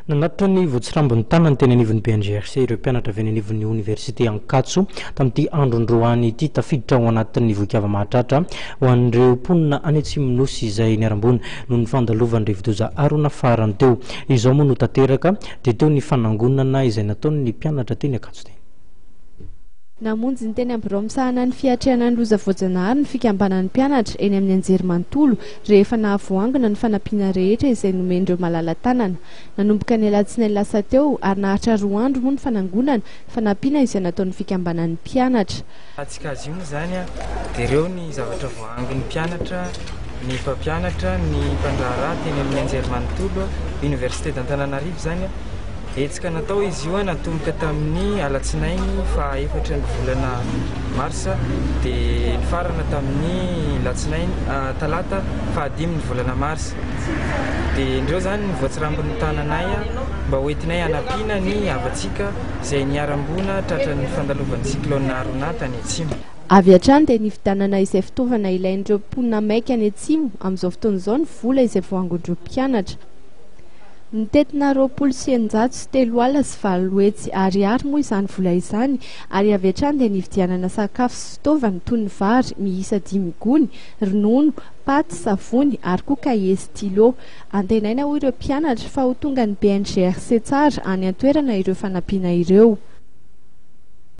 Nanatitra ny voatsirambony tanany teny anivon'ny BNGRC ireo mpianatra avy any anivon'ny Université Ankatso tamin'ity andron-droany ity tafiditra ao anatin'ny voikava mahatratra ho an'ireo mponina any Atsimonosy izay niarambony noho ny fandalovan'ny Rivodoza Arona farany teo. Izao moa no tanteraka dia teo ny fanangonana izay nataon'ny mpianatra teny Ankatso teny. Namonjy ny teny Amboromsahana ny fiatreana ny loza voajanahary ny fikambanan'ny mpianatra eny amin'ny anjerimanontolo rehefa nahavoangana ny fanampiana rehetra izay nomendreo malala-tanana. Nanomboka ny alatsinainy lasa teo ary naharitra 2 andro moa ny fanangonana fanampiana izay nataon'ny fikambanan'ny mpianatra. Atsika azy io zany dia ireo ny zavatra voangon'ny mpianatra, ny mpampianatra, ny mpandraharaha teny amin'ny anjerimanontolo, Université d'Antananarivo zany etsika natao izy io natomboka tamin'ny alatsinainy fa 4 ny volana marsa dia ny farana tamin'ny latsinainy talata fa 5 ny volana marsa dia indreo zany ny voatsirambon'ny tananay mba hoentinay hanampiana ny havatsika izay niarambona tratran'ny fandalovan'ny cyclone Arona tany Atsimo. Avy hatrany dia nividanana izay fitaovana ilain'ireo mponina maika any Atsimo amin'izao fotoan'izao ny vola izay voangon'ireo mpianatra. Ny tetina 23 sy 3 hetsy ariary moa izany vola izany ary avy hatrany dia nividianana sakafo sy fitaovana toy ny vary miisa 5 gony, ronono, paty, savony ary koa kahie stylo. Antenaina ho ireo mpianatra fa ho tonga ny BNGRC tsara any an-toerana ireo fanampiana ireo.